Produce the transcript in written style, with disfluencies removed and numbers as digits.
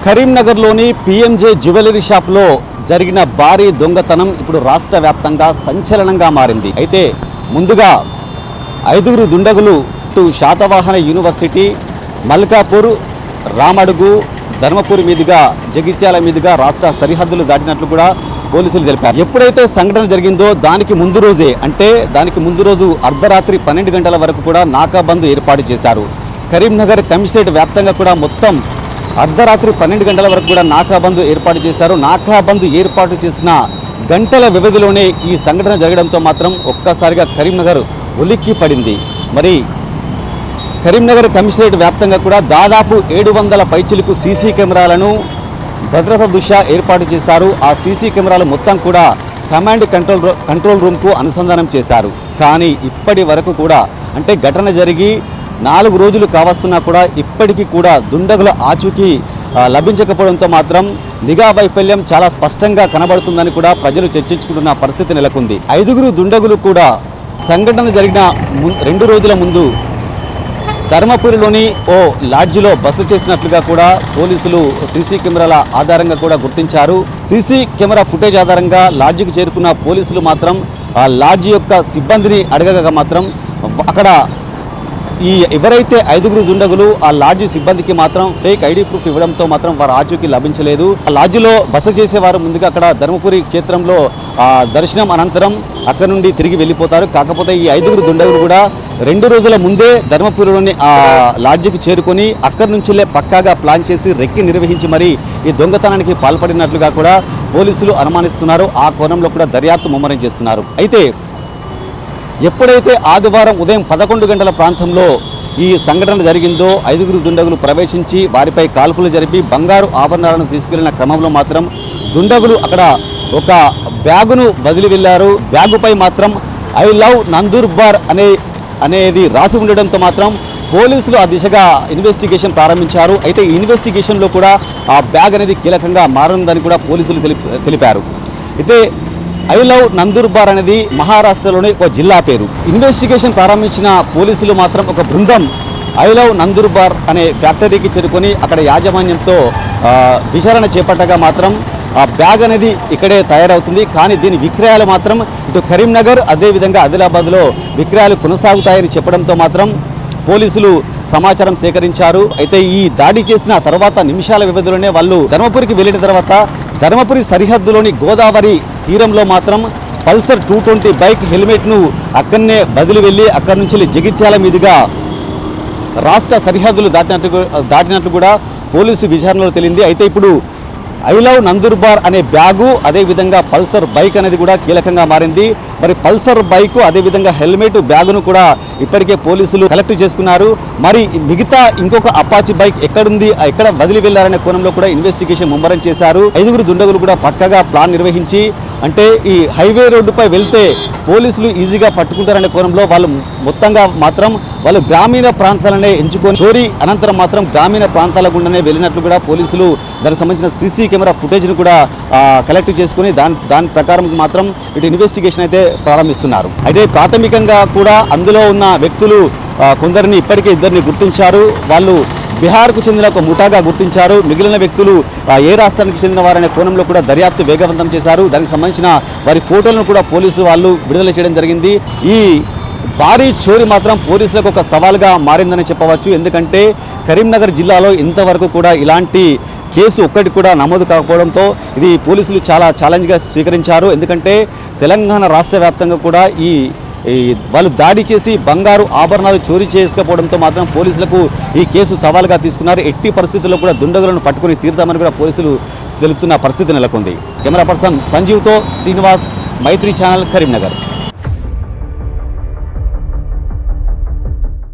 కరీంనగర్లోని PMJ jewellery షాప్లో జరిగిన భారీ దొంగతనం ఇప్పుడు రాష్ట్ర వ్యాప్తంగా సంచలనంగా మారింది. అయితే ముందుగా 5 దుండగులు శాతవాహన యూనివర్సిటీ, మల్కాపూర్, రామడుగు, ధర్మపురి మీదుగా జగిత్యాల మీదుగా రాష్ట్ర సరిహద్దులు దాటినట్లు కూడా పోలీసులు తెలిపారు. ఎప్పుడైతే సంఘటన జరిగిందో దానికి ముందు రోజు అర్ధరాత్రి 12 గంటల వరకు కూడా నాకాబంద్ ఏర్పాటు చేశారు. కరీంనగర్ కమిషనరేట్ వ్యాప్తంగా కూడా మొత్తం అర్ధరాత్రి 12 గంటల వరకు కూడా నాకాబంద్ ఏర్పాటు చేశారు. నాకాబంద్ ఏర్పాటు చేసిన గంటల వ్యవధిలోనే ఈ సంఘటన జరగడంతో మాత్రం ఒక్కసారిగా కరీంనగర్ ఉలిక్కి పడింది. మరి కరీంనగర్ కమిషనరేట్ వ్యాప్తంగా కూడా దాదాపు 700 పైచిలకు సీసీ కెమెరాలను భద్రతా దృష్ట్యా ఏర్పాటు చేశారు. ఆ సీసీ కెమెరాలు మొత్తం కూడా కమాండ్ కంట్రోల్ రూమ్కు అనుసంధానం చేశారు. కానీ ఇప్పటి వరకు కూడా అంటే ఘటన జరిగి 4 రోజులు కావస్తున్నా కూడా ఇప్పటికీ కూడా దుండగుల ఆచూకీ లభించకపోవడంతో మాత్రం నిఘా వైఫల్యం చాలా స్పష్టంగా కనబడుతుందని కూడా ప్రజలు చర్చించుకుంటున్న పరిస్థితి నెలకొంది. 5 దుండగులు కూడా సంఘటన జరిగిన 2 రోజుల ముందు ధర్మపురిలోని ఓ లాడ్జిలో బస చేసినట్లుగా కూడా పోలీసులు సీసీ కెమెరాల ఆధారంగా కూడా గుర్తించారు. సీసీ కెమెరా ఫుటేజ్ ఆధారంగా లాడ్జికి చేరుకున్న పోలీసులు మాత్రం ఆ లాడ్జి యొక్క సిబ్బందిని అడగగా మాత్రం అక్కడ ఎవరైతే 5 దుండగులు ఆ లాడ్జి సిబ్బందికి మాత్రం ఫేక్ ఐడి ప్రూఫ్ ఇవ్వడంతో మాత్రం వారి ఆచూకీ లభించలేదు. ఆ లాడ్జిలో బస చేసేవారు ముందుగా అక్కడ ధర్మపురి క్షేత్రంలో దర్శనం అనంతరం అక్కడ నుండి తిరిగి వెళ్ళిపోతారు. కాకపోతే ఈ 5 దుండగులు కూడా 2 రోజుల ముందే ధర్మపురిలోని ఆ లాడ్జికి చేరుకొని అక్కడి నుంచిలే పక్కాగా ప్లాన్ చేసి రెక్కి నిర్వహించి మరీ ఈ దొంగతనానికి పాల్పడినట్లుగా కూడా పోలీసులు అనుమానిస్తున్నారు. ఆ కోణంలో కూడా దర్యాప్తు ముమ్మరం చేస్తున్నారు. అయితే ఎప్పుడైతే ఆదివారం ఉదయం 11 గంటల ప్రాంతంలో ఈ సంఘటన జరిగిందో 5 దుండగులు ప్రవేశించి వారిపై కాల్పులు జరిపి బంగారు ఆభరణాలను తీసుకెళ్లిన క్రమంలో మాత్రం దుండగులు అక్కడ ఒక బ్యాగును వదిలి వెళ్లారు. బ్యాగుపై మాత్రం ఐ లవ్ నందూర్బార్ అనేది రాసి ఉండడంతో మాత్రం పోలీసులు ఆ దిశగా ఇన్వెస్టిగేషన్ ప్రారంభించారు. అయితే ఈ ఇన్వెస్టిగేషన్లో కూడా ఆ బ్యాగ్ అనేది కీలకంగా మారనుందని కూడా పోలీసులు తెలిపారు. అయితే ఐ లవ్ నందూర్బార్ అనేది మహారాష్ట్రలోని ఒక జిల్లా పేరు. ఇన్వెస్టిగేషన్ ప్రారంభించిన పోలీసులు మాత్రం ఒక బృందం ఐ లవ్ నందూర్బార్ అనే ఫ్యాక్టరీకి చేరుకొని అక్కడ యాజమాన్యంతో విచారణ చేపట్టగా మాత్రం ఆ బ్యాగ్ అనేది ఇక్కడే తయారవుతుంది. కానీ దీని విక్రయాలు మాత్రం ఇటు కరీంనగర్ అదేవిధంగా ఆదిలాబాద్లో విక్రయాలు కొనసాగుతాయని చెప్పడంతో మాత్రం పోలీసులు సమాచారం సేకరించారు. అయితే ఈ దాడి చేసిన తర్వాత నిమిషాల వ్యవధిలోనే వాళ్ళు ధర్మపురికి వెళ్ళిన తర్వాత ధర్మపురి సరిహద్దులోని గోదావరి తీరంలో మాత్రం పల్సర్ 220 బైక్ హెల్మెట్ను అక్కడనే బదిలి వెళ్ళి అక్కడి నుంచి జగిత్యాల మీదుగా రాష్ట్ర సరిహద్దులు దాటినట్లు కూడా పోలీసు విచారణలో తెలియంది. అయితే ఇప్పుడు ఐ లవ్ నందూర్బార్ అనే బ్యాగు అదేవిధంగా పల్సర్ బైక్ అనేది కూడా కీలకంగా మారింది. మరి పల్సర్ బైక్ అదేవిధంగా హెల్మెట్ బ్యాగును కూడా ఇప్పటికే పోలీసులు కలెక్ట్ చేసుకున్నారు. మరి మిగతా ఇంకొక అపాచీ బైక్ ఎక్కడుంది, ఎక్కడ వదిలి వెళ్లారనే కోణంలో కూడా ఇన్వెస్టిగేషన్ ముమ్మరం చేశారు. 5 దుండగులు కూడా పక్కగా ప్లాన్ నిర్వహించి అంటే ఈ హైవే రోడ్డుపై వెళ్తే పోలీసులు ఈజీగా పట్టుకుంటారనే కోణంలో వాళ్ళు మొత్తంగా మాత్రం వాళ్ళు గ్రామీణ ప్రాంతాలనే ఎంచుకొని చోరీ అనంతరం మాత్రం గ్రామీణ ప్రాంతాల గుండానే వెళ్ళినట్లు కూడా పోలీసులు దానికి సంబంధించిన సీసీ కెమెరా ఫుటేజ్ను కూడా కలెక్ట్ చేసుకుని దాని ప్రకారం మాత్రం ఇటు ఇన్వెస్టిగేషన్ అయితే ప్రారంభిస్తున్నారు. అయితే ప్రాథమికంగా కూడా అందులో ఉన్న వ్యక్తులు కొందరిని ఇప్పటికే 2 గుర్తించారు. వాళ్ళు బీహార్కు చెందిన ఒక ముఠాగా గుర్తించారు. మిగిలిన వ్యక్తులు ఏ రాష్ట్రానికి చెందిన వారనే కోణంలో కూడా దర్యాప్తు వేగవంతం చేశారు. దానికి సంబంధించిన వారి ఫోటోలను కూడా పోలీసులు వాళ్ళు విడుదల చేయడం జరిగింది. ఈ భారీ చోరీ మాత్రం పోలీసులకు ఒక సవాల్గా మారిందని చెప్పవచ్చు. ఎందుకంటే కరీంనగర్ జిల్లాలో ఇంతవరకు కూడా ఇలాంటి కేసు ఒక్కటి కూడా నమోదు కాకపోవడంతో ఇది పోలీసులు చాలా ఛాలెంజ్గా స్వీకరించారు. ఎందుకంటే తెలంగాణ రాష్ట్ర వ్యాప్తంగా కూడా వాళ్ళు దాడి చేసి బంగారు ఆభరణాలు చోరీ చేసుకపోవడంతో మాత్రం పోలీసులకు ఈ కేసు సవాల్గా తీసుకున్నారు. ఎట్టి పరిస్థితుల్లో కూడా దుండగులను పట్టుకుని తీరుతామని కూడా పోలీసులు తెలుపుతున్న పరిస్థితి నెలకొంది. కెమెరా పర్సన్ సంజీవ్తో శ్రీనివాస్, మైత్రి ఛానల్, కరీంనగర్.